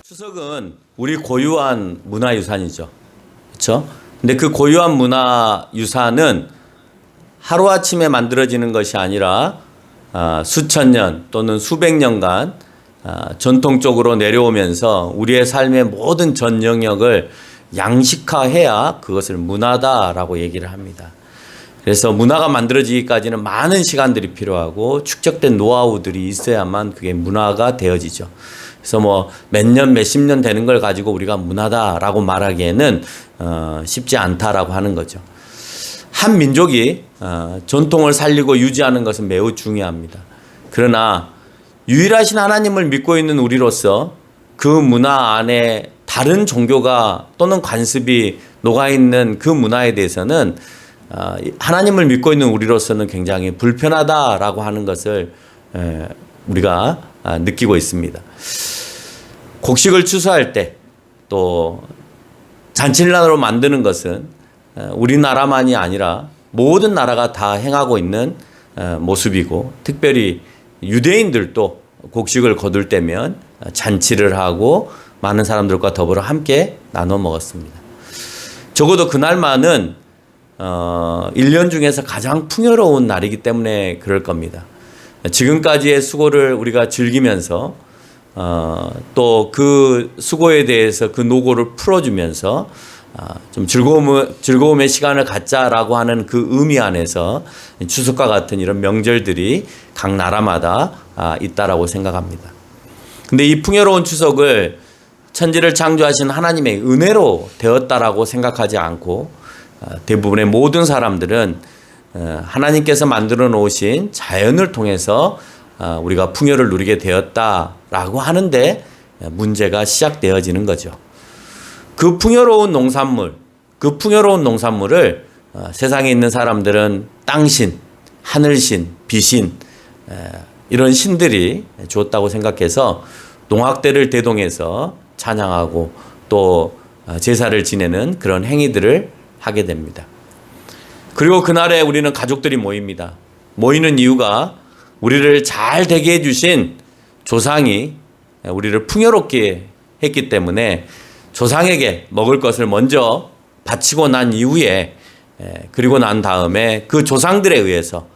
추석은 우리 고유한 문화유산이죠. 그렇죠? 근데 그 고유한 문화유산은 하루아침에 만들어지는 것이 아니라 수천 년 또는 수백 년간 전통적으로 내려오면서 우리의 삶의 모든 전 영역을 양식화해야 그것을 문화다라고 얘기를 합니다. 그래서 문화가 만들어지기까지는 많은 시간들이 필요하고 축적된 노하우들이 있어야만 그게 문화가 되어지죠. 그래서 뭐 몇 년, 몇십 년 되는 걸 가지고 우리가 문화다라고 말하기에는 쉽지 않다라고 하는 거죠. 한 민족이 전통을 살리고 유지하는 것은 매우 중요합니다. 그러나 유일하신 하나님을 믿고 있는 우리로서 그 문화 안에 다른 종교가 또는 관습이 녹아있는 그 문화에 대해서는 하나님을 믿고 있는 우리로서는 굉장히 불편하다라고 하는 것을 우리가 느끼고 있습니다. 곡식을 추수할 때 또 잔치날로 만드는 것은 우리나라만이 아니라 모든 나라가 다 행하고 있는 모습이고, 특별히 유대인들도 곡식을 거둘 때면 잔치를 하고 많은 사람들과 더불어 함께 나눠 먹었습니다. 적어도 그날만은 1년 중에서 가장 풍요로운 날이기 때문에 그럴 겁니다. 지금까지의 수고를 우리가 즐기면서 또 그 수고에 대해서 그 노고를 풀어주면서 좀 즐거움의 시간을 갖자라고 하는 그 의미 안에서 추석과 같은 이런 명절들이 각 나라마다 있다라고 생각합니다. 근데 이 풍요로운 추석을 천지를 창조하신 하나님의 은혜로 되었다라고 생각하지 않고, 대부분의 모든 사람들은 하나님께서 만들어 놓으신 자연을 통해서 우리가 풍요를 누리게 되었다라고 하는데 문제가 시작되어지는 거죠. 그 풍요로운 농산물을 세상에 있는 사람들은 땅신, 하늘신, 비신 이런 신들이 주었다고 생각해서 농악대를 대동해서 찬양하고 또 제사를 지내는 그런 행위들을 하게 됩니다. 그리고 그날에 우리는 가족들이 모입니다. 모이는 이유가 우리를 잘 되게 해주신 조상이 우리를 풍요롭게 했기 때문에 조상에게 먹을 것을 먼저 바치고 난 이후에, 그리고 난 다음에 그 조상들에 의해서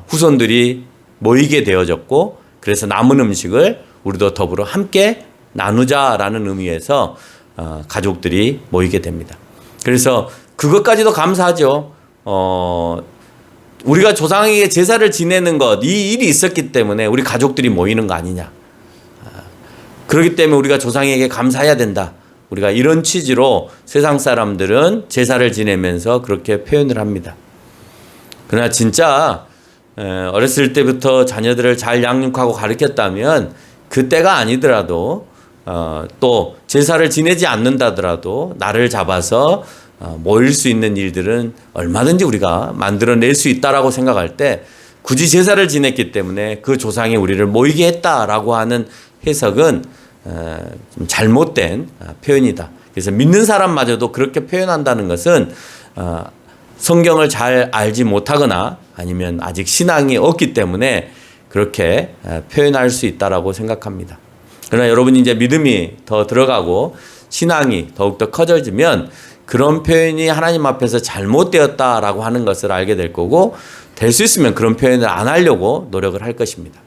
후손들이 모이게 되어졌고, 그래서 남은 음식을 우리도 더불어 함께 나누자라는 의미에서 가족들이 모이게 됩니다. 그래서 그것까지도 감사하죠. 우리가 조상에게 제사를 지내는 것, 이 일이 있었기 때문에 우리 가족들이 모이는 거 아니냐. 그렇기 때문에 우리가 조상에게 감사해야 된다. 우리가 이런 취지로 세상 사람들은 제사를 지내면서 그렇게 표현을 합니다. 그러나 진짜 어렸을 때부터 자녀들을 잘 양육하고 가르쳤다면 그때가 아니더라도 또 제사를 지내지 않는다더라도 날을 잡아서 모일 수 있는 일들은 얼마든지 우리가 만들어낼 수 있다라고 생각할 때, 굳이 제사를 지냈기 때문에 그 조상이 우리를 모이게 했다라고 하는 해석은 좀 잘못된 표현이다. 그래서 믿는 사람마저도 그렇게 표현한다는 것은 성경을 잘 알지 못하거나 아니면 아직 신앙이 없기 때문에 그렇게 표현할 수 있다라고 생각합니다. 그러나 여러분이 이제 믿음이 더 들어가고 신앙이 더욱더 커져지면 그런 표현이 하나님 앞에서 잘못되었다라고 하는 것을 알게 될 거고, 될 수 있으면 그런 표현을 안 하려고 노력을 할 것입니다.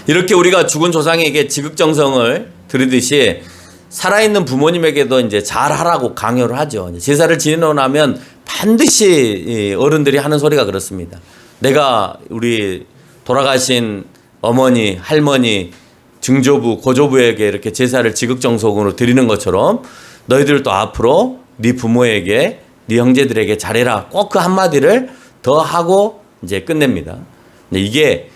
이렇게 우리가 죽은 조상에게 지극정성을 드리듯이 살아있는 부모님에게도 이제 잘하라고 강요를 하죠. 제사를 지내고 나면 반드시 어른들이 하는 소리가 그렇습니다. 내가 우리 돌아가신 어머니, 할머니, 증조부, 고조부에게 이렇게 제사를 지극정성으로 드리는 것처럼 너희들도 앞으로 네 부모에게, 네 형제들에게 잘해라. 꼭 그 한마디를 더 하고 이제 끝냅니다. 근데 이게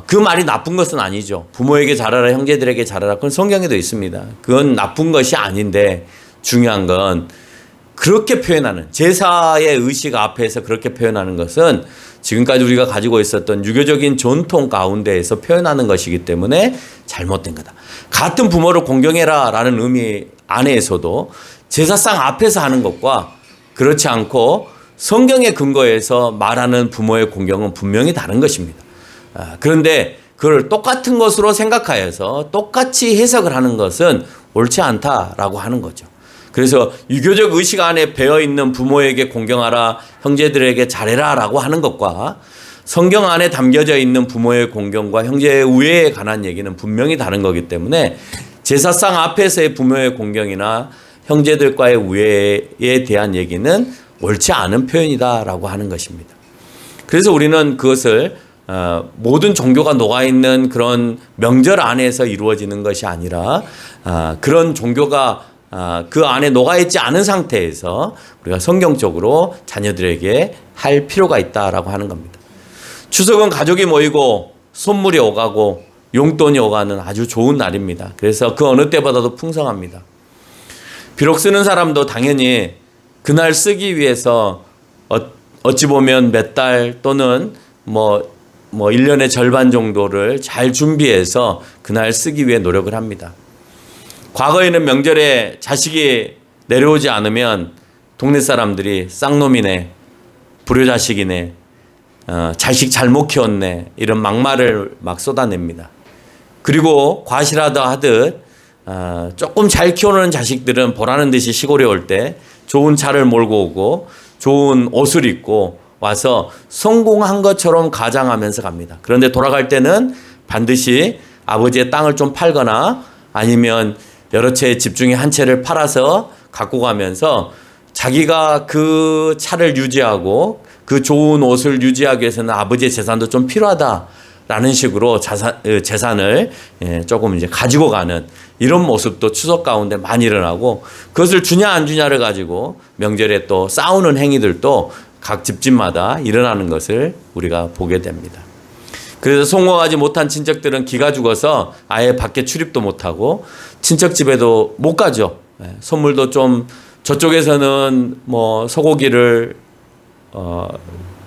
그 말이 나쁜 것은 아니죠. 부모에게 잘하라, 형제들에게 잘하라. 그건 성경에도 있습니다. 그건 나쁜 것이 아닌데, 중요한 건 그렇게 표현하는, 제사의 의식 앞에서 그렇게 표현하는 것은 지금까지 우리가 가지고 있었던 유교적인 전통 가운데에서 표현하는 것이기 때문에 잘못된 거다. 같은 부모를 공경해라 라는 의미 안에서도 제사상 앞에서 하는 것과 그렇지 않고 성경의 근거에서 말하는 부모의 공경은 분명히 다른 것입니다. 그런데 그걸 똑같은 것으로 생각하여서 똑같이 해석을 하는 것은 옳지 않다라고 하는 거죠. 그래서 유교적 의식 안에 배어 있는 부모에게 공경하라, 형제들에게 잘해라 라고 하는 것과 성경 안에 담겨져 있는 부모의 공경과 형제의 우애에 관한 얘기는 분명히 다른 거기 때문에 제사상 앞에서의 부모의 공경이나 형제들과의 우애에 대한 얘기는 옳지 않은 표현이다라고 하는 것입니다. 그래서 우리는 그것을 모든 종교가 녹아있는 그런 명절 안에서 이루어지는 것이 아니라 그런 종교가 그 안에 녹아있지 않은 상태에서 우리가 성경적으로 자녀들에게 할 필요가 있다라고 하는 겁니다. 추석은 가족이 모이고 선물이 오가고 용돈이 오가는 아주 좋은 날입니다. 그래서 그 어느 때보다도 풍성합니다. 비록 쓰는 사람도 당연히 그날 쓰기 위해서 어찌 보면 몇 달 또는 뭐 1년의 절반 정도를 잘 준비해서 그날 쓰기 위해 노력을 합니다. 과거에는 명절에 자식이 내려오지 않으면 동네 사람들이 쌍놈이네, 불효자식이네, 자식 잘못 키웠네 이런 막말을 막 쏟아냅니다. 그리고 과시라다 하듯 조금 잘 키우는 자식들은 보라는 듯이 시골에 올 때 좋은 차를 몰고 오고 좋은 옷을 입고 와서 성공한 것처럼 가장하면서 갑니다. 그런데 돌아갈 때는 반드시 아버지의 땅을 좀 팔거나 아니면 여러 채의 집 중에 한 채를 팔아서 갖고 가면서 자기가 그 차를 유지하고 그 좋은 옷을 유지하기 위해서는 아버지의 재산도 좀 필요하다라는 식으로 재산을 조금 이제 가지고 가는 이런 모습도 추석 가운데 많이 일어나고 그것을 주냐 안 주냐를 가지고 명절에 또 싸우는 행위들도 각 집집마다 일어나는 것을 우리가 보게 됩니다. 그래서 송공하지 못한 친척들은 기가 죽어서 아예 밖에 출입도 못하고 친척 집에도 못 가죠. 선물도 좀 저쪽에서는 뭐 소고기를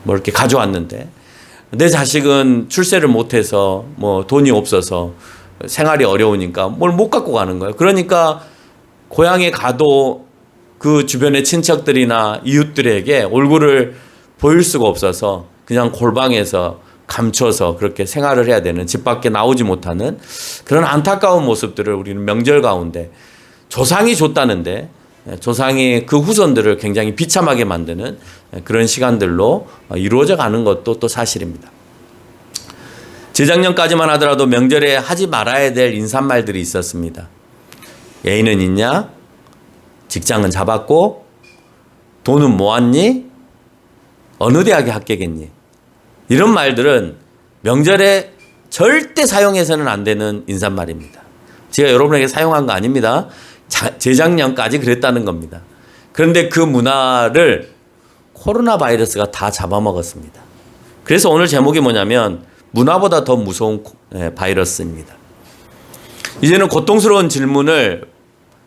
이렇게 가져왔는데 내 자식은 출세를 못해서 뭐 돈이 없어서 생활이 어려우니까 뭘 못 갖고 가는 거예요. 그러니까 고향에 가도 그 주변의 친척들이나 이웃들에게 얼굴을 보일 수가 없어서 그냥 골방에서 감춰서 그렇게 생활을 해야 되는 집 밖에 나오지 못하는 그런 안타까운 모습들을 우리는 명절 가운데 조상이 줬다는데 조상이 그 후손들을 굉장히 비참하게 만드는 그런 시간들로 이루어져 가는 것도 또 사실입니다. 재작년까지만 하더라도 명절에 하지 말아야 될 인사말들이 있었습니다. 애인은 있냐? 직장은 잡았고 돈은 모았니? 어느 대학에 합격했니? 이런 말들은 명절에 절대 사용해서는 안 되는 인사말입니다. 제가 여러분에게 사용한 거 아닙니다. 재작년까지 그랬다는 겁니다. 그런데 그 문화를 코로나 바이러스가 다 잡아먹었습니다. 그래서 오늘 제목이 뭐냐면 문화보다 더 무서운 바이러스입니다. 이제는 고통스러운 질문을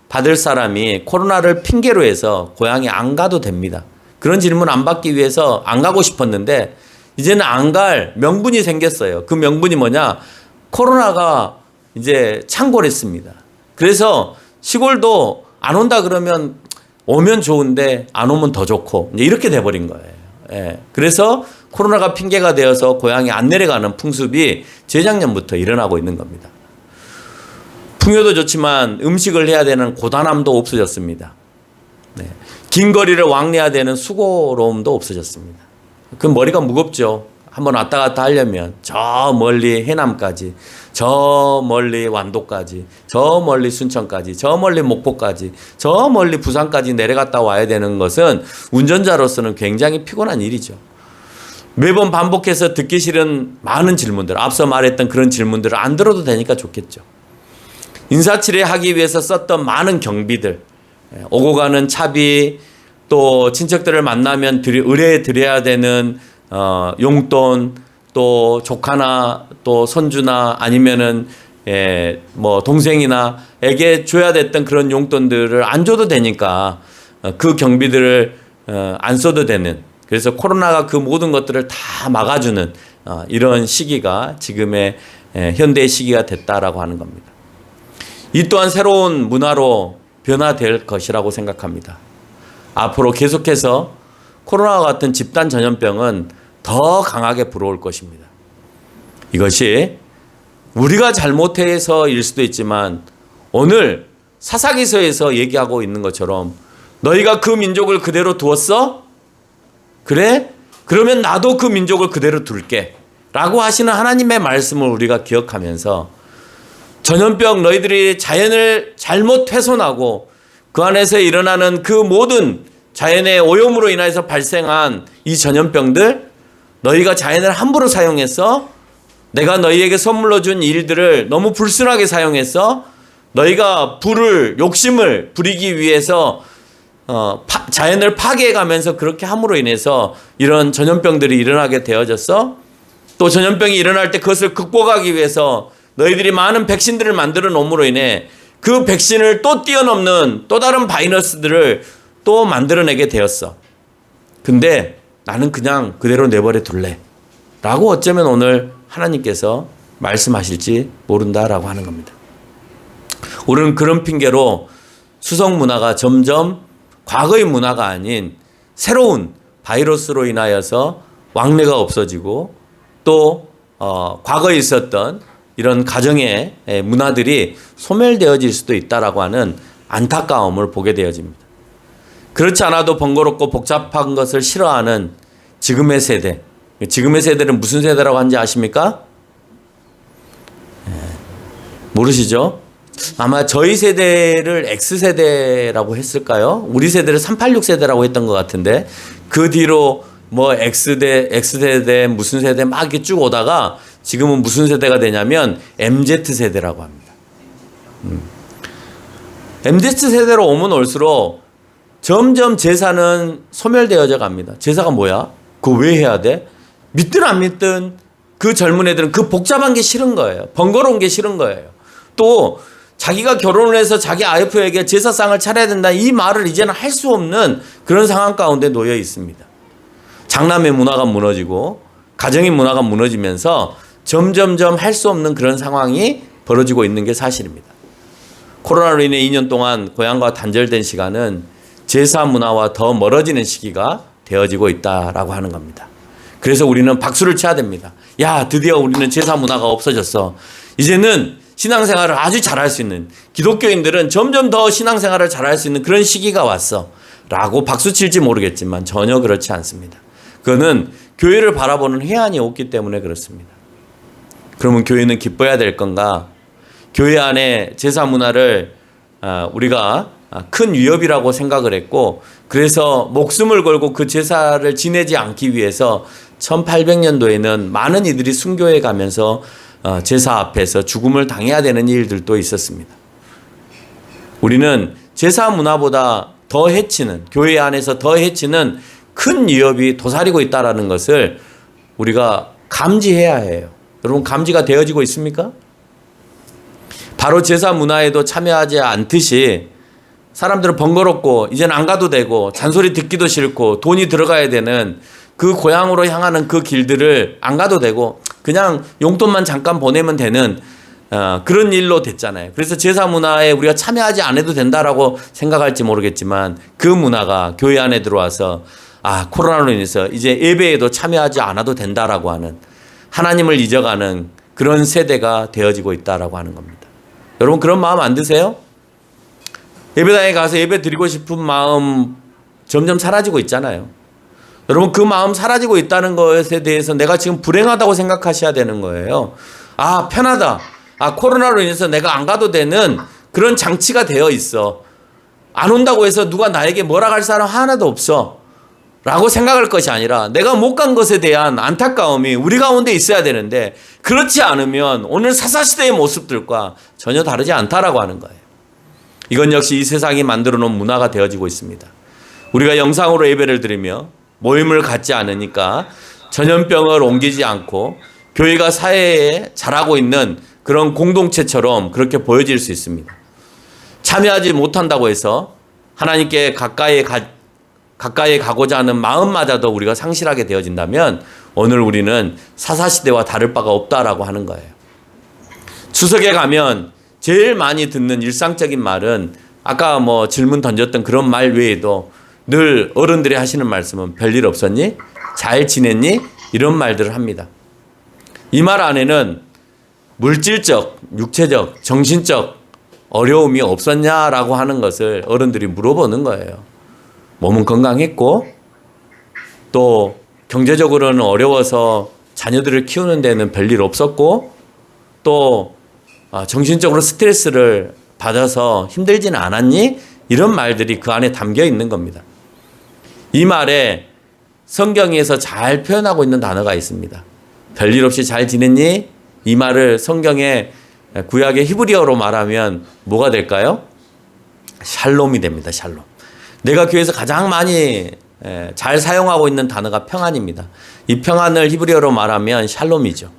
받을 사람이 코로나를 핑계로 해서 고향에 안 가도 됩니다. 그런 질문 안 받기 위해서 안 가고 싶었는데 이제는 안 갈 명분이 생겼어요. 그 명분이 뭐냐? 코로나가 이제 창궐했습니다. 그래서 시골도 안 온다 그러면 오면 좋은데 안 오면 더 좋고 이제 이렇게 돼버린 거예요. 예. 그래서 코로나가 핑계가 되어서 고향에 안 내려가는 풍습이 재작년부터 일어나고 있는 겁니다. 풍요도 좋지만 음식을 해야 되는 고단함도 없어졌습니다. 네. 긴 거리를 왕래해야 되는 수고로움도 없어졌습니다. 그 머리가 무겁죠. 한번 왔다 갔다 하려면 저 멀리 해남까지, 저 멀리 완도까지, 저 멀리 순천까지, 저 멀리 목포까지, 저 멀리 부산까지 내려갔다 와야 되는 것은 운전자로서는 굉장히 피곤한 일이죠. 매번 반복해서 듣기 싫은 많은 질문들, 앞서 말했던 그런 질문들을 안 들어도 되니까 좋겠죠. 인사치레 하기 위해서 썼던 많은 경비들, 오고 가는 차비, 또 친척들을 만나면 의뢰해 드려야 되는 용돈, 또 조카나 또 손주나 아니면은 뭐 동생이나에게 줘야 됐던 그런 용돈들을 안 줘도 되니까 그 경비들을 안 써도 되는, 그래서 코로나가 그 모든 것들을 다 막아주는 이런 시기가 지금의 현대의 시기가 됐다라고 하는 겁니다. 이 또한 새로운 문화로 변화될 것이라고 생각합니다. 앞으로 계속해서 코로나와 같은 집단 전염병은 더 강하게 불어올 것입니다. 이것이 우리가 잘못해서일 수도 있지만 오늘 사사기서에서 얘기하고 있는 것처럼 너희가 그 민족을 그대로 두었어? 그래? 그러면 나도 그 민족을 그대로 둘게 라고 하시는 하나님의 말씀을 우리가 기억하면서 전염병 너희들이 자연을 잘못 훼손하고 그 안에서 일어나는 그 모든 자연의 오염으로 인해서 발생한 이 전염병들 너희가 자연을 함부로 사용했어? 내가 너희에게 선물로 준 일들을 너무 불순하게 사용했어? 너희가 욕심을 부리기 위해서 자연을 파괴해가면서 그렇게 함으로 인해서 이런 전염병들이 일어나게 되어졌어? 또 전염병이 일어날 때 그것을 극복하기 위해서 너희들이 많은 백신들을 만들어 놓음으로 인해 그 백신을 또 뛰어넘는 또 다른 바이러스들을 또 만들어내게 되었어. 근데 나는 그냥 그대로 내버려 둘래 라고 어쩌면 오늘 하나님께서 말씀하실지 모른다라고 하는 겁니다. 우리는 그런 핑계로 수성 문화가 점점 과거의 문화가 아닌 새로운 바이러스로 인하여서 왕래가 없어지고 또 과거에 있었던 이런 가정의 문화들이 소멸되어질 수도 있다라고 하는 안타까움을 보게 되어집니다. 그렇지 않아도 번거롭고 복잡한 것을 싫어하는 지금의 세대. 지금의 세대는 무슨 세대라고 하는지 아십니까? 모르시죠? 아마 저희 세대를 X세대라고 했을까요? 우리 세대를 386세대라고 했던 것 같은데 그 뒤로 뭐 X세대 무슨 세대 막 이렇게 쭉 오다가 지금은 무슨 세대가 되냐면 MZ세대라고 합니다. MZ세대로 오면 올수록 점점 제사는 소멸되어져 갑니다. 제사가 뭐야? 그거 왜 해야 돼? 믿든 안 믿든 그 젊은 애들은 그 복잡한 게 싫은 거예요. 번거로운 게 싫은 거예요. 또 자기가 결혼을 해서 자기 와이프에게 제사상을 차려야 된다 이 말을 이제는 할 수 없는 그런 상황 가운데 놓여 있습니다. 장남의 문화가 무너지고 가정의 문화가 무너지면서 점점점 할 수 없는 그런 상황이 벌어지고 있는 게 사실입니다. 코로나로 인해 2년 동안 고향과 단절된 시간은 제사 문화와 더 멀어지는 시기가 되어지고 있다라고 하는 겁니다. 그래서 우리는 박수를 쳐야 됩니다. 야, 드디어 우리는 제사 문화가 없어졌어. 이제는 신앙생활을 아주 잘할 수 있는, 기독교인들은 점점 더 신앙생활을 잘할 수 있는 그런 시기가 왔어 라고 박수 칠지 모르겠지만 전혀 그렇지 않습니다. 그거는 교회를 바라보는 회한이 없기 때문에 그렇습니다. 그러면 교회는 기뻐해야 될 건가? 교회 안에 제사 문화를 우리가 큰 위협이라고 생각을 했고 그래서 목숨을 걸고 그 제사를 지내지 않기 위해서 1800년도에는 많은 이들이 순교해 가면서 제사 앞에서 죽음을 당해야 되는 일들도 있었습니다. 우리는 제사 문화보다 더 해치는, 교회 안에서 더 해치는 큰 위협이 도사리고 있다는 것을 우리가 감지해야 해요. 여러분 감지가 되어지고 있습니까? 바로 제사 문화에도 참여하지 않듯이 사람들은 번거롭고 이제는 안 가도 되고 잔소리 듣기도 싫고 돈이 들어가야 되는 그 고향으로 향하는 그 길들을 안 가도 되고 그냥 용돈만 잠깐 보내면 되는 그런 일로 됐잖아요. 그래서 제사 문화에 우리가 참여하지 않아도 된다라고 생각할지 모르겠지만 그 문화가 교회 안에 들어와서 코로나로 인해서 이제 예배에도 참여하지 않아도 된다라고 하는 하나님을 잊어가는 그런 세대가 되어지고 있다라고 하는 겁니다. 여러분 그런 마음 안 드세요? 예배당에 가서 예배 드리고 싶은 마음 점점 사라지고 있잖아요. 여러분 그 마음 사라지고 있다는 것에 대해서 내가 지금 불행하다고 생각하셔야 되는 거예요. 편하다. 코로나로 인해서 내가 안 가도 되는 그런 장치가 되어 있어. 안 온다고 해서 누가 나에게 뭐라 할 사람 하나도 없어 라고 생각할 것이 아니라 내가 못 간 것에 대한 안타까움이 우리 가운데 있어야 되는데 그렇지 않으면 오늘 사사시대의 모습들과 전혀 다르지 않다라고 하는 거예요. 이건 역시 이 세상이 만들어 놓은 문화가 되어지고 있습니다. 우리가 영상으로 예배를 드리며 모임을 갖지 않으니까 전염병을 옮기지 않고 교회가 사회에 자라고 있는 그런 공동체처럼 그렇게 보여질 수 있습니다. 참여하지 못한다고 해서 하나님께 가까이 가고자 하는 마음마저도 우리가 상실하게 되어진다면 오늘 우리는 사사시대와 다를 바가 없다라고 하는 거예요. 추석에 가면 제일 많이 듣는 일상적인 말은 아까 질문 던졌던 그런 말 외에도 늘 어른들이 하시는 말씀은 별일 없었니? 잘 지냈니? 이런 말들을 합니다. 이 말 안에는 물질적, 육체적, 정신적 어려움이 없었냐라고 하는 것을 어른들이 물어보는 거예요. 몸은 건강했고 또 경제적으로는 어려워서 자녀들을 키우는 데는 별일 없었고 또 정신적으로 스트레스를 받아서 힘들지는 않았니? 이런 말들이 그 안에 담겨 있는 겁니다. 이 말에 성경에서 잘 표현하고 있는 단어가 있습니다. 별일 없이 잘 지냈니? 이 말을 성경의 구약의 히브리어로 말하면 뭐가 될까요? 샬롬이 됩니다. 샬롬. 내가 교회에서 가장 많이 잘 사용하고 있는 단어가 평안입니다. 이 평안을 히브리어로 말하면 샬롬이죠.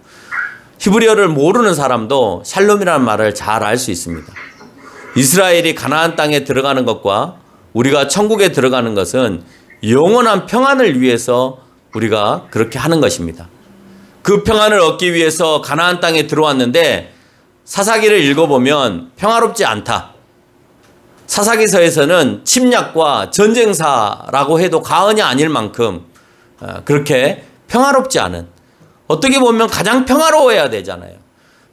히브리어를 모르는 사람도 샬롬이라는 말을 잘 알 수 있습니다. 이스라엘이 가나안 땅에 들어가는 것과 우리가 천국에 들어가는 것은 영원한 평안을 위해서 우리가 그렇게 하는 것입니다. 그 평안을 얻기 위해서 가나안 땅에 들어왔는데 사사기를 읽어보면 평화롭지 않다. 사사기서에서는 침략과 전쟁사라고 해도 과언이 아닐 만큼 그렇게 평화롭지 않은, 어떻게 보면 가장 평화로워야 되잖아요.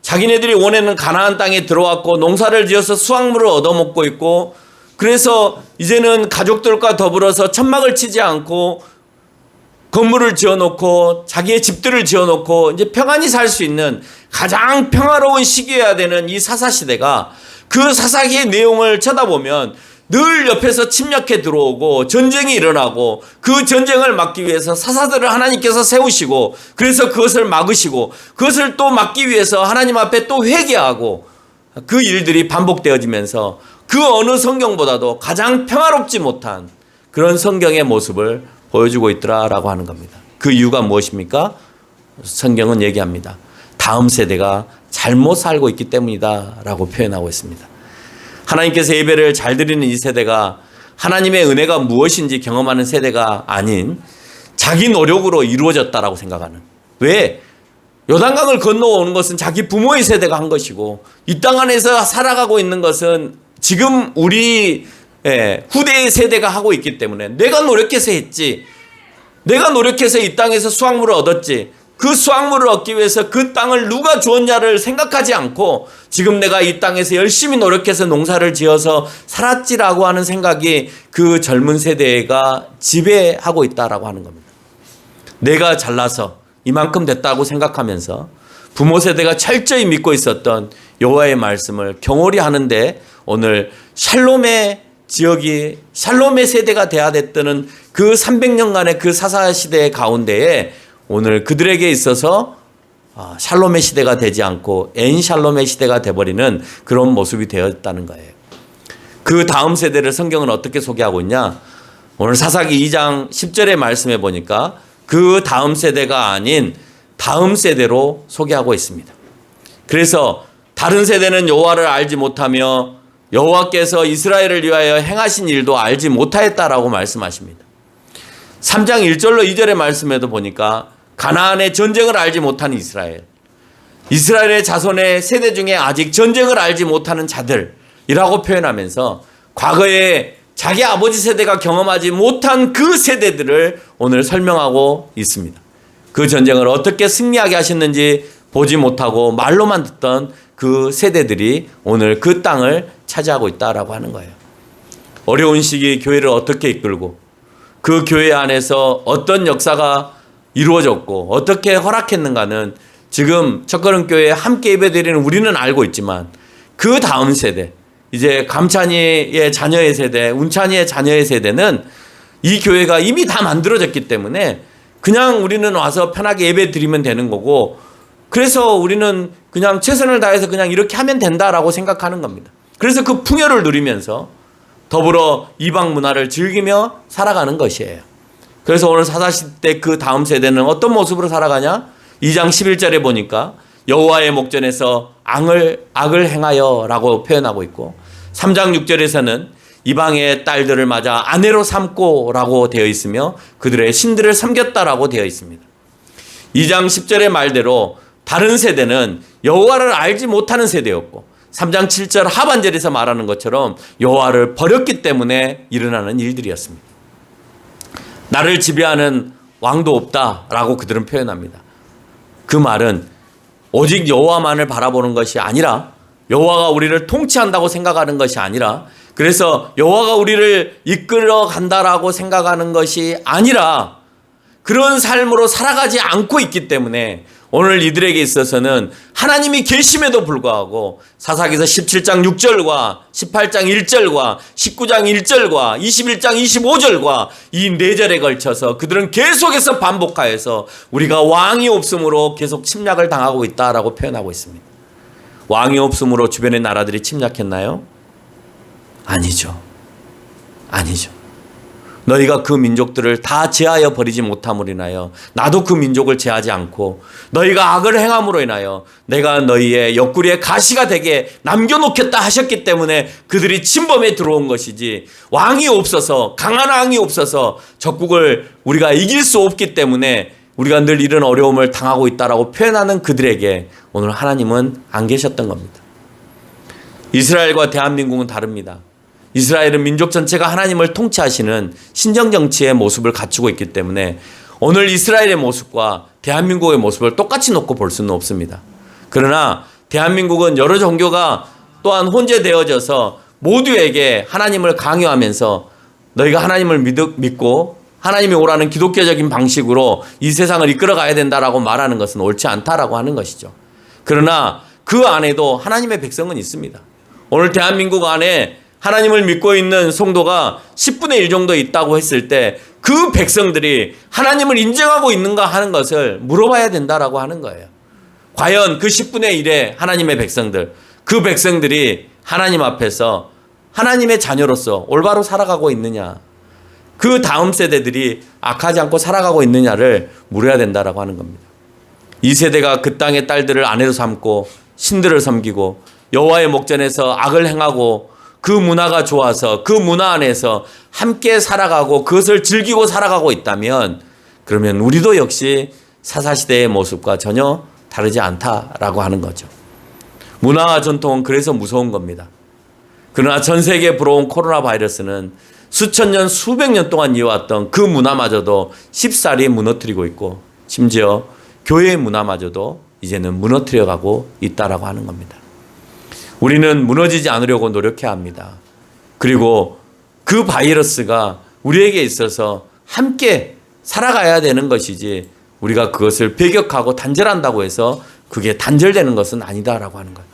자기네들이 원하는 가나안 땅에 들어왔고 농사를 지어서 수확물을 얻어먹고 있고, 그래서 이제는 가족들과 더불어서 천막을 치지 않고 건물을 지어놓고 자기의 집들을 지어놓고 이제 평안히 살 수 있는 가장 평화로운 시기여야 되는 이 사사시대가, 그 사사기의 내용을 쳐다보면 늘 옆에서 침략해 들어오고 전쟁이 일어나고 그 전쟁을 막기 위해서 사사들을 하나님께서 세우시고, 그래서 그것을 막으시고 그것을 또 막기 위해서 하나님 앞에 또 회개하고, 그 일들이 반복되어지면서 그 어느 성경보다도 가장 평화롭지 못한 그런 성경의 모습을 보여주고 있더라라고 하는 겁니다. 그 이유가 무엇입니까? 성경은 얘기합니다. 다음 세대가 잘못 살고 있기 때문이다라고 표현하고 있습니다. 하나님께서 예배를 잘 드리는 이 세대가 하나님의 은혜가 무엇인지 경험하는 세대가 아닌 자기 노력으로 이루어졌다라고 생각하는. 왜? 요단강을 건너오는 것은 자기 부모의 세대가 한 것이고, 이 땅 안에서 살아가고 있는 것은 지금 우리 후대의 세대가 하고 있기 때문에 내가 노력해서 했지, 내가 노력해서 이 땅에서 수확물을 얻었지, 그 수확물을 얻기 위해서 그 땅을 누가 주었냐를 생각하지 않고 지금 내가 이 땅에서 열심히 노력해서 농사를 지어서 살았지라고 하는 생각이 그 젊은 세대가 지배하고 있다라고 하는 겁니다. 내가 잘나서 이만큼 됐다고 생각하면서 부모 세대가 철저히 믿고 있었던 여호와의 말씀을 경홀히 하는데, 오늘 샬롬의 지역이 샬롬의 세대가 돼야 됐던 그 300년간의 그 사사시대 가운데에 오늘 그들에게 있어서 샬롬의 시대가 되지 않고 엔샬롬의 시대가 돼버리는 그런 모습이 되었다는 거예요. 그 다음 세대를 성경은 어떻게 소개하고 있냐? 오늘 사사기 2장 10절의 말씀에 보니까 그 다음 세대가 아닌 다음 세대로 소개하고 있습니다. 그래서 다른 세대는 여호와를 알지 못하며 여호와께서 이스라엘을 위하여 행하신 일도 알지 못하였다라고 말씀하십니다. 3장 1절로 2절의 말씀에도 보니까 가나안의 전쟁을 알지 못하는 이스라엘의 자손의 세대 중에 아직 전쟁을 알지 못하는 자들이라고 표현하면서 과거에 자기 아버지 세대가 경험하지 못한 그 세대들을 오늘 설명하고 있습니다. 그 전쟁을 어떻게 승리하게 하셨는지 보지 못하고 말로만 듣던 그 세대들이 오늘 그 땅을 차지하고 있다라고 하는 거예요. 어려운 시기 교회를 어떻게 이끌고 그 교회 안에서 어떤 역사가 이루어졌고 어떻게 허락했는가는 지금 첫걸음교회에 함께 예배드리는 우리는 알고 있지만, 그 다음 세대, 이제 감찬이의 자녀의 세대, 운찬이의 자녀의 세대는 이 교회가 이미 다 만들어졌기 때문에 그냥 우리는 와서 편하게 예배 드리면 되는 거고, 그래서 우리는 그냥 최선을 다해서 그냥 이렇게 하면 된다라고 생각하는 겁니다. 그래서 그 풍요를 누리면서 더불어 이방 문화를 즐기며 살아가는 것이에요. 그래서 오늘 사사시대 그 다음 세대는 어떤 모습으로 살아가냐? 2장 11절에 보니까 여호와의 목전에서 악을 행하여 라고 표현하고 있고, 3장 6절에서는 이방의 딸들을 맞아 아내로 삼고 라고 되어 있으며 그들의 신들을 섬겼다라고 되어 있습니다. 2장 10절의 말대로 다른 세대는 여호와를 알지 못하는 세대였고, 3장 7절 하반절에서 말하는 것처럼 여호와를 버렸기 때문에 일어나는 일들이었습니다. 나를 지배하는 왕도 없다라고 그들은 표현합니다. 그 말은 오직 여호와만을 바라보는 것이 아니라, 여호와가 우리를 통치한다고 생각하는 것이 아니라, 그래서 여호와가 우리를 이끌어 간다라고 생각하는 것이 아니라 그런 삶으로 살아가지 않고 있기 때문에 오늘 이들에게 있어서는 하나님이 계심에도 불구하고 사사기서 17장 6절과 18장 1절과 19장 1절과 21장 25절과 이 4절에 걸쳐서 그들은 계속해서 반복하여서 우리가 왕이 없음으로 계속 침략을 당하고 있다라고 표현하고 있습니다. 왕이 없음으로 주변의 나라들이 침략했나요? 아니죠. 아니죠. 너희가 그 민족들을 다 제하여 버리지 못함으로 인하여 나도 그 민족을 제하지 않고 너희가 악을 행함으로 인하여 내가 너희의 옆구리에 가시가 되게 남겨놓겠다 하셨기 때문에 그들이 침범에 들어온 것이지, 왕이 없어서, 강한 왕이 없어서 적국을 우리가 이길 수 없기 때문에 우리가 늘 이런 어려움을 당하고 있다라고 표현하는 그들에게 오늘 하나님은 안 계셨던 겁니다. 이스라엘과 대한민국은 다릅니다. 이스라엘은 민족 전체가 하나님을 통치하시는 신정정치의 모습을 갖추고 있기 때문에 오늘 이스라엘의 모습과 대한민국의 모습을 똑같이 놓고 볼 수는 없습니다. 그러나 대한민국은 여러 종교가 또한 혼재되어져서 모두에게 하나님을 강요하면서 너희가 하나님을 믿고 하나님이 오라는 기독교적인 방식으로 이 세상을 이끌어 가야 된다라고 말하는 것은 옳지 않다라고 하는 것이죠. 그러나 그 안에도 하나님의 백성은 있습니다. 오늘 대한민국 안에 하나님을 믿고 있는 성도가 10분의 1 정도 있다고 했을 때 그 백성들이 하나님을 인정하고 있는가 하는 것을 물어봐야 된다라고 하는 거예요. 과연 그 10분의 1의 하나님의 백성들, 그 백성들이 하나님 앞에서 하나님의 자녀로서 올바로 살아가고 있느냐, 그 다음 세대들이 악하지 않고 살아가고 있느냐를 물어야 된다라고 하는 겁니다. 이 세대가 그 땅의 딸들을 아내로 삼고 신들을 섬기고 여호와의 목전에서 악을 행하고 그 문화가 좋아서 그 문화 안에서 함께 살아가고 그것을 즐기고 살아가고 있다면, 그러면 우리도 역시 사사시대의 모습과 전혀 다르지 않다라고 하는 거죠. 문화와 전통은 그래서 무서운 겁니다. 그러나 전 세계에 불어온 코로나 바이러스는 수천 년, 수백 년 동안 이어왔던 그 문화마저도 쉽사리 무너뜨리고 있고, 심지어 교회의 문화마저도 이제는 무너뜨려가고 있다라고 하는 겁니다. 우리는 무너지지 않으려고 노력해야 합니다. 그리고 그 바이러스가 우리에게 있어서 함께 살아가야 되는 것이지, 우리가 그것을 배격하고 단절한다고 해서 그게 단절되는 것은 아니다라고 하는 거예요.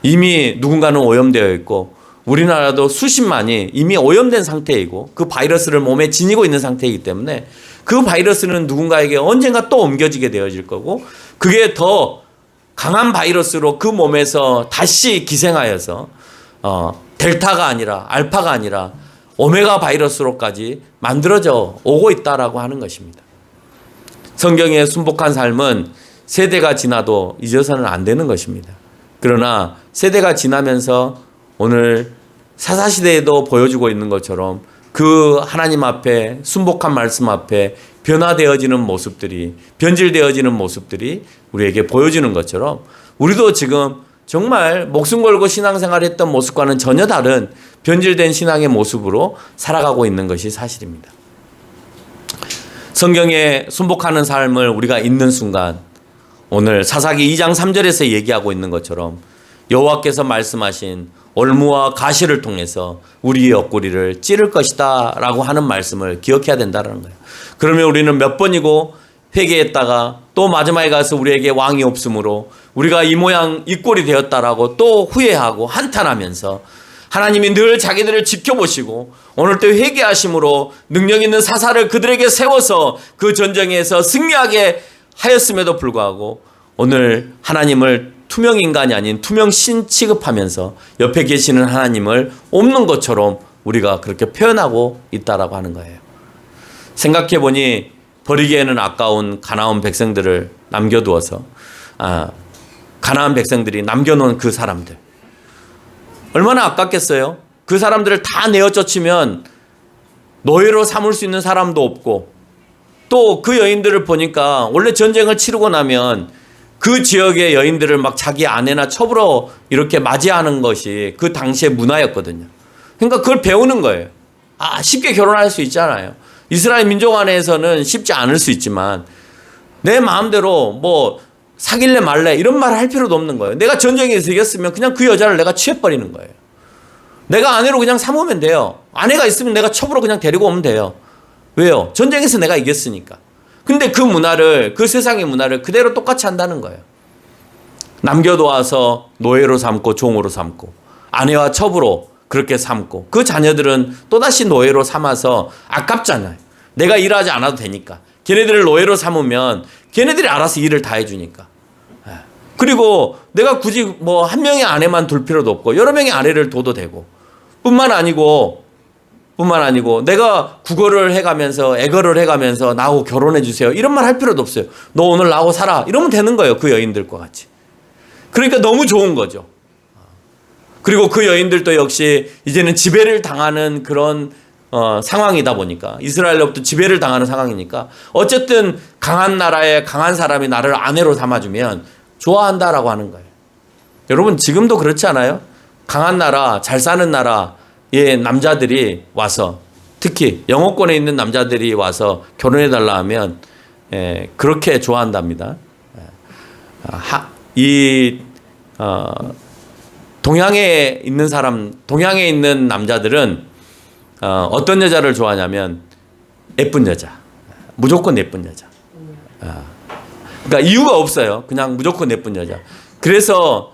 이미 누군가는 오염되어 있고 우리나라도 수십만이 이미 오염된 상태이고 그 바이러스를 몸에 지니고 있는 상태이기 때문에 그 바이러스는 누군가에게 언젠가 또 옮겨지게 되어질 거고, 그게 더 강한 바이러스로 그 몸에서 다시 기생하여서 델타가 아니라 알파가 아니라 오메가 바이러스로까지 만들어져 오고 있다라고 하는 것입니다. 성경의 순복한 삶은 세대가 지나도 잊어서는 안 되는 것입니다. 그러나 세대가 지나면서 오늘 사사시대에도 보여주고 있는 것처럼 그 하나님 앞에 순복한 말씀 앞에 변화되어지는 모습들이, 변질되어지는 모습들이 우리에게 보여주는 것처럼 우리도 지금 정말 목숨 걸고 신앙생활을 했던 모습과는 전혀 다른 변질된 신앙의 모습으로 살아가고 있는 것이 사실입니다. 성경에 순복하는 삶을 우리가 읽는 순간 오늘 사사기 2장 3절에서 얘기하고 있는 것처럼 여호와께서 말씀하신 올무와 가시를 통해서 우리의 옆구리를 찌를 것이다 라고 하는 말씀을 기억해야 된다는 거예요. 그러면 우리는 몇 번이고 회개했다가 또 마지막에 가서 우리에게 왕이 없으므로 우리가 이 모양 이 꼴이 되었다라고 또 후회하고 한탄하면서 하나님이 늘 자기들을 지켜보시고 오늘 또 회개하심으로 능력 있는 사사를 그들에게 세워서 그 전쟁에서 승리하게 하였음에도 불구하고 오늘 하나님을 투명 인간이 아닌 투명 신 취급하면서 옆에 계시는 하나님을 없는 것처럼 우리가 그렇게 표현하고 있다라고 하는 거예요. 생각해 보니 버리기에는 아까운 가나안 백성들을 남겨두어서 가나안 백성들이 남겨놓은 그 사람들 얼마나 아깝겠어요. 그 사람들을 다 내어 쫓으면 노예로 삼을 수 있는 사람도 없고 또 그 여인들을 보니까 원래 전쟁을 치르고 나면 그 지역의 여인들을 막 자기 아내나 첩으로 이렇게 맞이하는 것이 그 당시의 문화였거든요. 그러니까 그걸 배우는 거예요. 쉽게 결혼할 수 있잖아요. 이스라엘 민족 안에서는 쉽지 않을 수 있지만 내 마음대로 뭐 사귈래 말래 이런 말을 할 필요도 없는 거예요. 내가 전쟁에서 이겼으면 그냥 그 여자를 내가 취해버리는 거예요. 내가 아내로 그냥 삼으면 돼요. 아내가 있으면 내가 첩으로 그냥 데리고 오면 돼요. 왜요? 전쟁에서 내가 이겼으니까. 근데 그 문화를, 그 세상의 문화를 그대로 똑같이 한다는 거예요. 남겨놓아서 노예로 삼고 종으로 삼고 아내와 첩으로 그렇게 삼고 그 자녀들은 또다시 노예로 삼아서 아깝잖아요. 내가 일하지 않아도 되니까. 걔네들을 노예로 삼으면 걔네들이 알아서 일을 다 해주니까. 그리고 내가 굳이 뭐 한 명의 아내만 둘 필요도 없고 여러 명의 아내를 둬도 되고 뿐만 아니고 내가 국어를 해가면서 애거를 해가면서 나하고 결혼해 주세요 이런 말 할 필요도 없어요. 너 오늘 나하고 살아 이러면 되는 거예요. 그 여인들과 같이. 그러니까 너무 좋은 거죠. 그리고 그 여인들도 역시 이제는 지배를 당하는 그런 상황이다 보니까 이스라엘로부터 지배를 당하는 상황이니까 어쨌든 강한 나라의 강한 사람이 나를 아내로 삼아주면 좋아한다라고 하는 거예요. 여러분 지금도 그렇지 않아요? 강한 나라, 잘 사는 나라의 남자들이 와서 특히 영어권에 있는 남자들이 와서 결혼해달라 하면 그렇게 좋아한답니다. 동양에 있는 남자들은 어떤 여자를 좋아하냐면 예쁜 여자, 무조건 예쁜 여자. 그러니까 이유가 없어요. 그냥 무조건 예쁜 여자. 그래서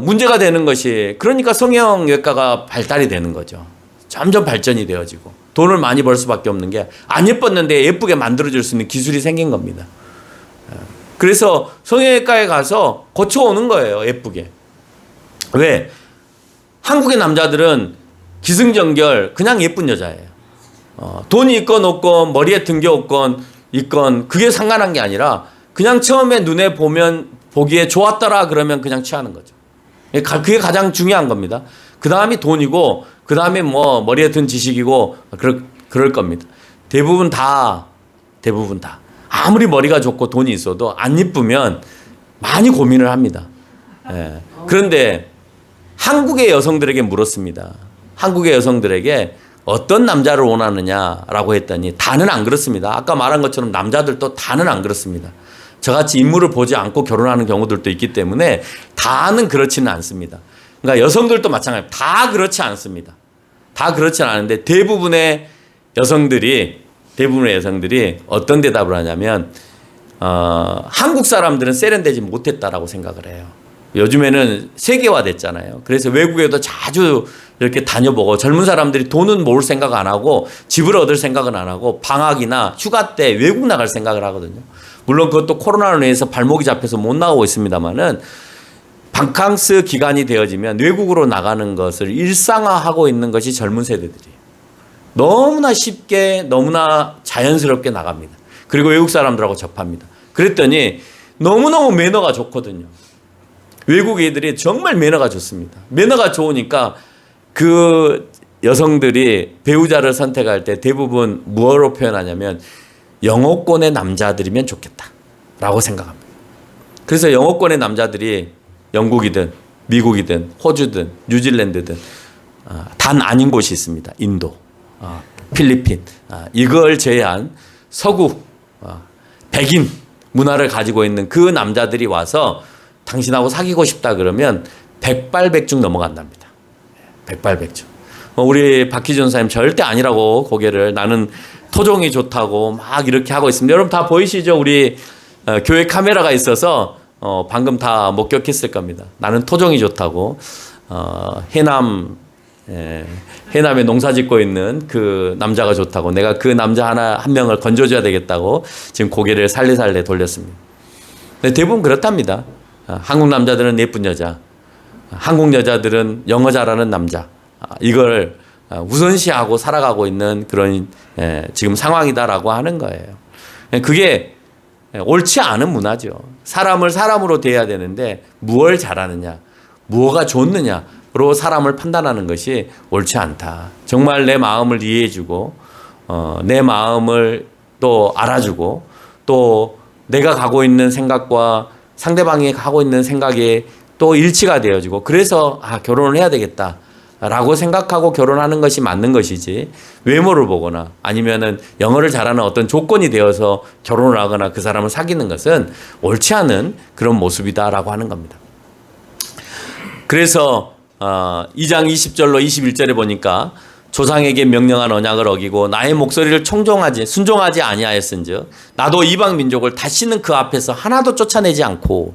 문제가 되는 것이 그러니까 성형외과가 발달이 되는 거죠. 점점 발전이 되어지고 돈을 많이 벌 수밖에 없는 게 안 예뻤는데 예쁘게 만들어줄 수 있는 기술이 생긴 겁니다. 그래서 성형외과에 가서 고쳐오는 거예요. 예쁘게. 왜? 한국의 남자들은 기승전결 그냥 예쁜 여자예요. 돈이 있건 없건 머리에 등겨 있건 그게 상관한 게 아니라 그냥 처음에 눈에 보기에 좋았더라 그러면 그냥 취하는 거죠. 그게 가장 중요한 겁니다. 그 다음이 돈이고 그 다음에 뭐 머리에 든 지식이고 그럴 겁니다. 대부분 다 아무리 머리가 좋고 돈이 있어도 안 이쁘면 많이 고민을 합니다. 그런데 한국의 여성들에게 물었습니다. 한국의 여성들에게 어떤 남자를 원하느냐라고 했더니 다는 안 그렇습니다. 아까 말한 것처럼 남자들도 다는 안 그렇습니다. 저같이 인물을 보지 않고 결혼하는 경우들도 있기 때문에 다는 그렇지는 않습니다. 그러니까 여성들도 마찬가지입니다. 다 그렇지 않습니다. 다 그렇지는 않은데 대부분의 여성들이 어떤 대답을 하냐면 한국 사람들은 세련되지 못했다라고 생각을 해요. 요즘에는 세계화 됐잖아요. 그래서 외국에도 자주 이렇게 다녀보고 젊은 사람들이 돈은 모을 생각 안 하고 집을 얻을 생각은 안 하고 방학이나 휴가 때 외국 나갈 생각을 하거든요. 물론 그것도 코로나로 인해서 발목이 잡혀서 못 나가고 있습니다만은 바캉스 기간이 되어지면 외국으로 나가는 것을 일상화하고 있는 것이 젊은 세대들이에요. 너무나 쉽게 너무나 자연스럽게 나갑니다. 그리고 외국 사람들하고 접합니다. 그랬더니 너무너무 매너가 좋거든요. 외국 애들이 정말 매너가 좋습니다. 매너가 좋으니까 그 여성들이 배우자를 선택할 때 대부분 무엇으로 표현하냐면 영어권의 남자들이면 좋겠다라고 생각합니다. 그래서 영어권의 남자들이 영국이든 미국이든 호주든 뉴질랜드든 단 아닌 곳이 있습니다. 인도, 필리핀 이걸 제외한 서구 백인 문화를 가지고 있는 그 남자들이 와서 당신하고 사귀고 싶다 그러면 백발백중 넘어간답니다. 백발백중. 우리 박희준 선생님 절대 아니라고 고개를 나는 토종이 좋다고 막 이렇게 하고 있습니다. 여러분 다 보이시죠? 우리 교회 카메라가 있어서 방금 다 목격했을 겁니다. 나는 토종이 좋다고 해남에 농사 짓고 있는 그 남자가 좋다고 내가 그 남자 한 명을 건져줘야 되겠다고 지금 고개를 살래살래 돌렸습니다. 대부분 그렇답니다. 한국 남자들은 예쁜 여자, 한국 여자들은 영어 잘하는 남자 이걸 우선시하고 살아가고 있는 그런 지금 상황이다라고 하는 거예요. 그게 옳지 않은 문화죠. 사람을 사람으로 대해야 되는데 무엇을 잘하느냐, 무엇가 좋느냐로 사람을 판단하는 것이 옳지 않다. 정말 내 마음을 이해해주고 내 마음을 또 알아주고 또 내가 가고 있는 생각과 상대방이 가고 있는 생각이 또 일치가 되어지고 그래서 결혼을 해야 되겠다 라고 생각하고 결혼하는 것이 맞는 것이지, 외모를 보거나 아니면은 영어를 잘하는 어떤 조건이 되어서 결혼을 하거나 그 사람을 사귀는 것은 옳지 않은 그런 모습이다라고 하는 겁니다. 그래서 2장 20절로 21절에 보니까 조상에게 명령한 언약을 어기고 나의 목소리를 순종하지 아니하였은즉 나도 이방 민족을 다시는 그 앞에서 하나도 쫓아내지 않고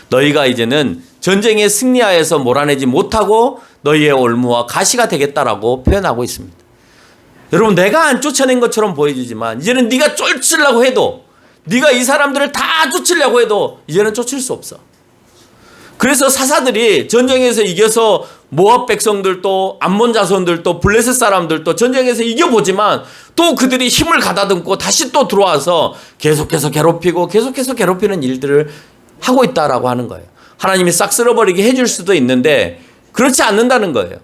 너희가 이제는 전쟁에 승리하여서 몰아내지 못하고 너희의 올무와 가시가 되겠다라고 표현하고 있습니다. 여러분, 내가 안 쫓아낸 것처럼 보여지지만 이제는 네가 쫓으려고 해도, 네가 이 사람들을 다 쫓으려고 해도 이제는 쫓을 수 없어. 그래서 사사들이 전쟁에서 이겨서 모압 백성들도 암몬 자손들도 블레셋 사람들도 전쟁에서 이겨보지만 또 그들이 힘을 가다듬고 다시 또 들어와서 계속해서 괴롭히고 계속해서 괴롭히는 일들을 하고 있다라고 하는 거예요. 하나님이 싹 쓸어버리게 해줄 수도 있는데 그렇지 않는다는 거예요.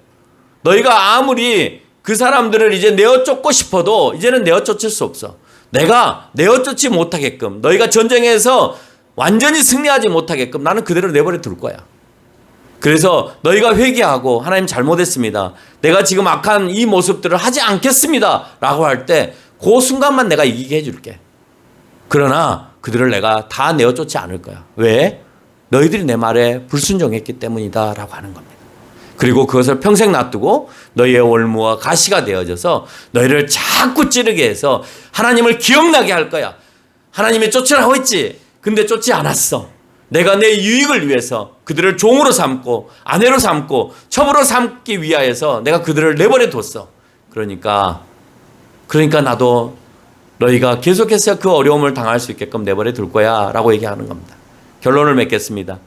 너희가 아무리 그 사람들을 이제 내어 쫓고 싶어도 이제는 내어 쫓을 수 없어. 내가 내어 쫓지 못하게끔, 너희가 전쟁에서 완전히 승리하지 못하게끔 나는 그대로 내버려 둘 거야. 그래서 너희가 회개하고 하나님 잘못했습니다, 내가 지금 악한 이 모습들을 하지 않겠습니다 라고 할 때 그 순간만 내가 이기게 해줄게. 그러나 그들을 내가 다 내어 쫓지 않을 거야. 왜? 너희들이 내 말에 불순종했기 때문이다 라고 하는 겁니다. 그리고 그것을 평생 놔두고 너희의 올무와 가시가 되어져서 너희를 자꾸 찌르게 해서 하나님을 기억나게 할 거야. 하나님이 쫓으라고 했지, 근데 쫓지 않았어. 내가 내 유익을 위해서 그들을 종으로 삼고 아내로 삼고 첩으로 삼기 위하여서 내가 그들을 내버려 뒀어. 그러니까 나도 너희가 계속해서 그 어려움을 당할 수 있게끔 내버려 둘 거야 라고 얘기하는 겁니다. 결론을 맺겠습니다.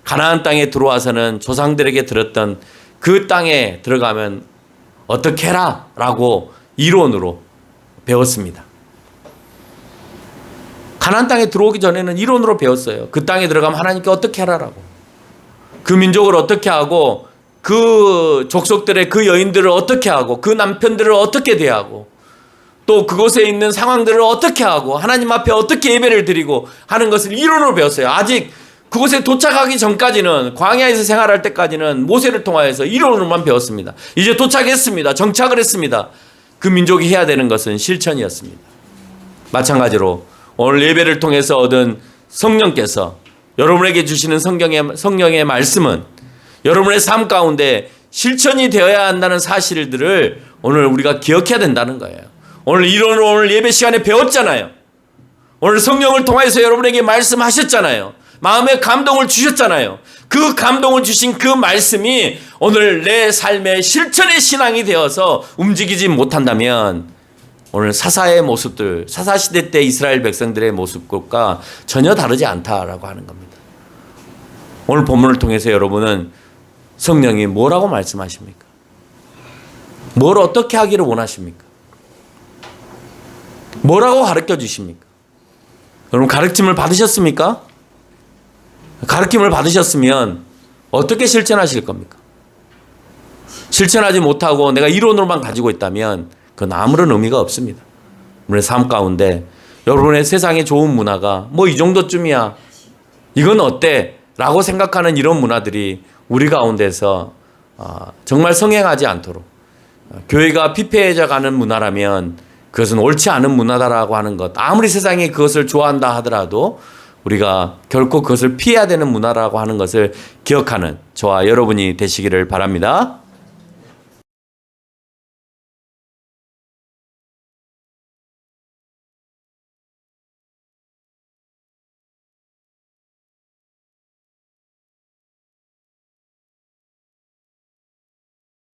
가나안 땅에 들어와서는 조상들에게 들었던 그 땅에 들어가면 어떻게 해라 라고 이론으로 배웠습니다. 가나안 땅에 들어오기 전에는 이론으로 배웠어요. 그 땅에 들어가면 하나님께 어떻게 해라라고, 그 민족을 어떻게 하고 그 족속들의 그 여인들을 어떻게 하고 그 남편들을 어떻게 대하고 또 그곳에 있는 상황들을 어떻게 하고 하나님 앞에 어떻게 예배를 드리고 하는 것을 이론으로 배웠어요. 아직 그곳에 도착하기 전까지는, 광야에서 생활할 때까지는 모세를 통하여서 이론으로만 배웠습니다. 이제 도착했습니다, 정착을 했습니다, 그 민족이 해야 되는 것은 실천이었습니다. 마찬가지로 오늘 예배를 통해서 얻은 성령께서 여러분에게 주시는 성령의 말씀은 여러분의 삶 가운데 실천이 되어야 한다는 사실들을 오늘 우리가 기억해야 된다는 거예요. 오늘 이론으로 오늘 예배 시간에 배웠잖아요. 오늘 성령을 통해서 여러분에게 말씀하셨잖아요. 마음의 감동을 주셨잖아요. 그 감동을 주신 그 말씀이 오늘 내 삶의 실천의 신앙이 되어서 움직이지 못한다면 오늘 사사의 모습들, 사사시대 때 이스라엘 백성들의 모습과 전혀 다르지 않다라고 하는 겁니다. 오늘 본문을 통해서 여러분은 성령이 뭐라고 말씀하십니까? 뭘 어떻게 하기를 원하십니까? 뭐라고 가르쳐 주십니까? 여러분, 가르침을 받으셨습니까? 가르침을 받으셨으면 어떻게 실천하실 겁니까? 실천하지 못하고 내가 이론으로만 가지고 있다면 그건 아무런 의미가 없습니다. 여러분의 삶 가운데 여러분의 세상에 좋은 문화가 뭐 이 정도쯤이야, 이건 어때? 라고 생각하는 이런 문화들이 우리 가운데서 정말 성행하지 않도록, 교회가 피폐해져 가는 문화라면 그것은 옳지 않은 문화다라고 하는 것, 아무리 세상이 그것을 좋아한다 하더라도 우리가 결코 그것을 피해야 되는 문화라고 하는 것을 기억하는 저와 여러분이 되시기를 바랍니다.